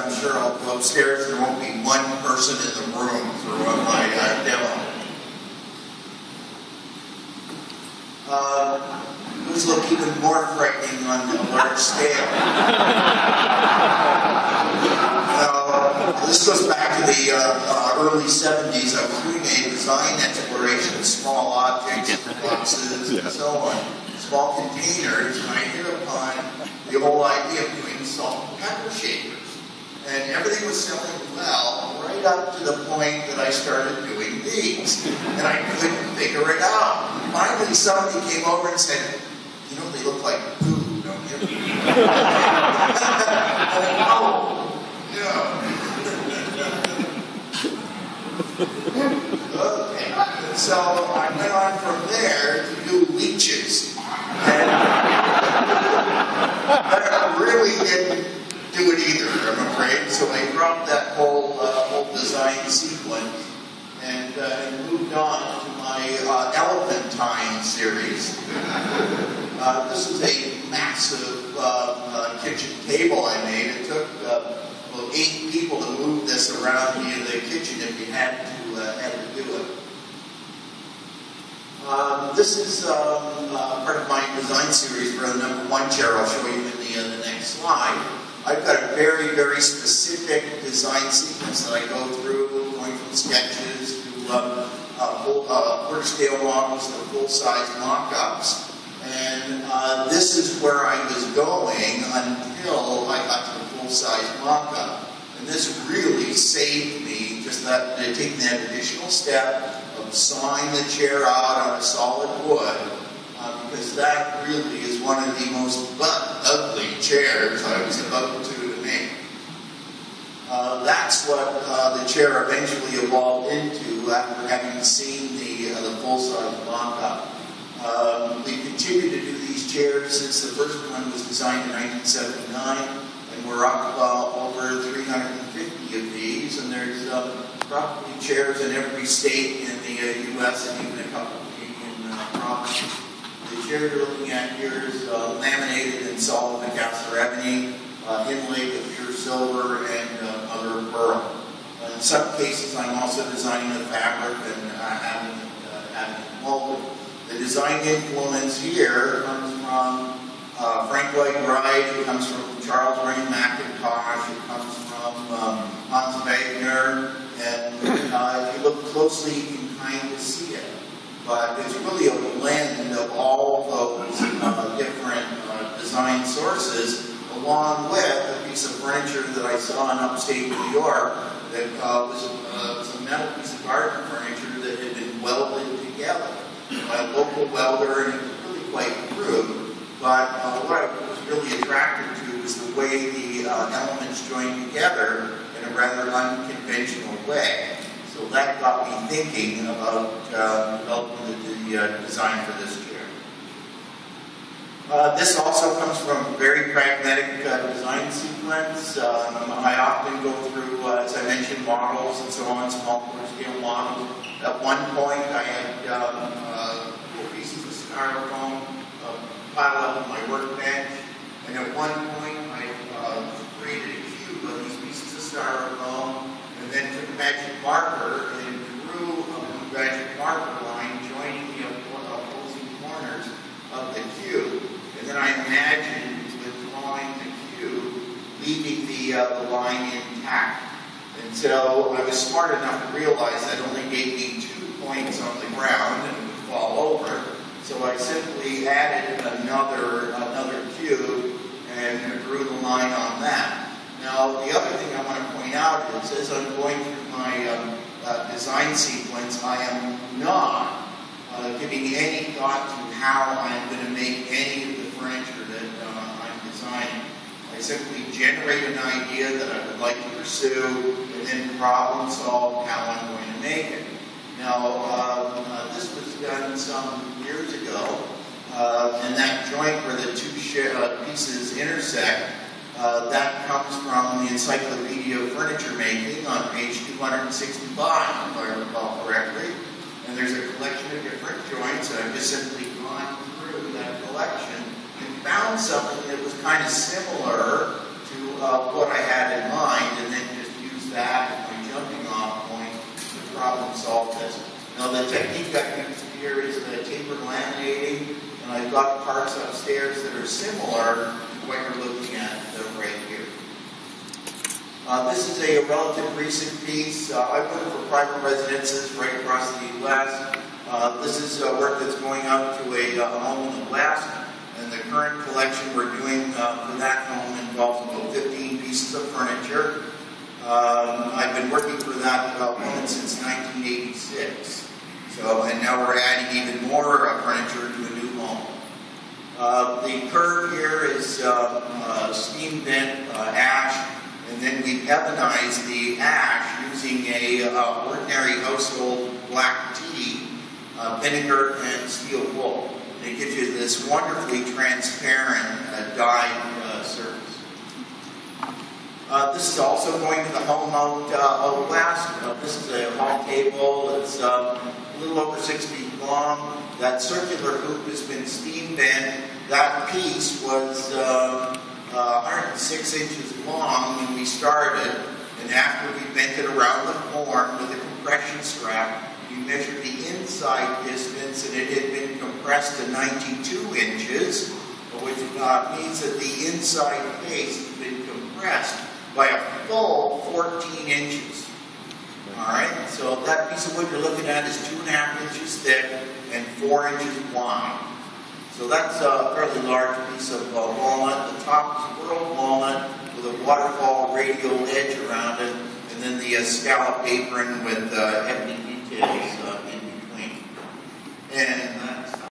I'm sure I'll go upstairs and there won't be one person in the room throughout my demo. Those look even more frightening on a large scale. Now, this goes back to the early 70s. I was doing a design exploration of small objects, boxes, and so on, small containers, and I hit upon the whole idea of doing salt and pepper shakers. And everything was selling well, right up to the point that I started doing these. And I couldn't figure it out. And finally, somebody came over and said, you know, they look like poo, don't you? Okay. So I went on from there to do leeches. And I really didn't do it either, I'm afraid. So I dropped that whole design sequence and moved on to my Elephantine series. This is a massive kitchen table I made. It took 8 people to move this around the kitchen if you had to do it. This is part of my design series for the #1 chair. I'll show you in the next slide. I've got a very, very specific design sequence that I go through, going from sketches to quarter scale models to full-size mock-ups. And this is where I was going until I got to the full-size mock-up. And this really saved me, just taking that additional step of sawing the chair out on a solid wood, because that really is one of the most ugly chairs I was about to make. That's what the chair eventually evolved into after having seen the full-size mock-up. We continued to do these chairs since the first one was designed in 1979, and we're up over 350 of these, and there's probably chairs in every state in the U.S. and even a couple of Canadian provinces. The chair you're looking at here is laminated in solid Picasso ebony, inlaid with pure silver and mother of pearl. In some cases, I'm also designing the fabric and having it molded. The design influence here comes from Frank Lloyd Wright, it comes from Charles Ray McIntosh, it comes from Hans Wegner, and if you look closely, you can kind of see it. But it's really a blend of all those different design sources, along with a piece of furniture that I saw in upstate New York that was a metal piece of garden furniture that had been welded together by a local welder, and it was really quite crude. But what I was really attracted to was the way the elements joined together in a rather unconventional way. So that got me thinking about developing the design for this chair. This also comes from a very pragmatic design sequence. I often go through, as I mentioned, models and so on, small quarter-scale models. At one point, I had 4 pieces of styrofoam piled up on my workbench, and at one point, I created a cube of these pieces of styrofoam, and then took a magic marker and drew a magic marker line joining the opposing corners of the cube. And then I imagined withdrawing the cube, leaving the line intact. And so I was smart enough to realize that only gave me 2 points on the ground and it would fall over. So I simply added another cube and drew the line on that. Now, the other thing I want to point out is, as I'm going through my design sequence, I am not giving any thought to how I'm going to make any of the furniture that I'm designing. I simply generate an idea that I would like to pursue, and then problem solve how I'm going to make it. Now, this was done some years ago, and that joint where the 2 pieces intersect, that comes from the Encyclopedia of Furniture Making on page 265, if I recall correctly. And there's a collection of different joints, and I've just simply gone through that collection and found something that was kind of similar to what I had in mind, and then just use that as my jumping off point to problem solve this. Now the technique I use here is the tapered laminating, and I've got parts upstairs that are similar to what you're looking at right here. This is a relative recent piece. I work for private residences right across the U.S. This is work that's going out to a home in the West, and the current collection we're doing for that home involves about 15 pieces of furniture. I've been working for that woman since 1986. And now we're adding even more furniture to a new home. The curve here is steam bent ash, and then we've ebonized the ash using a ordinary household black tea, vinegar, and steel wool. And it gives you this wonderfully transparent dyed surface. This is also going to the home out west. This is a hall table. It's a little over 6 feet long. That circular hoop has been steam bent. That piece was 106 inches long when we started, and after we bent it around the form with a compression strap, we measured the inside distance, and it had been compressed to 92 inches, which means that the inside face has been compressed by a full 14 inches. Alright, so that piece of wood you're looking at is 2.5 inches thick and 4 inches wide. So that's a fairly large piece of walnut. The top is whirled walnut with a waterfall radial edge around it, and then the scallop apron with ebony details in between. And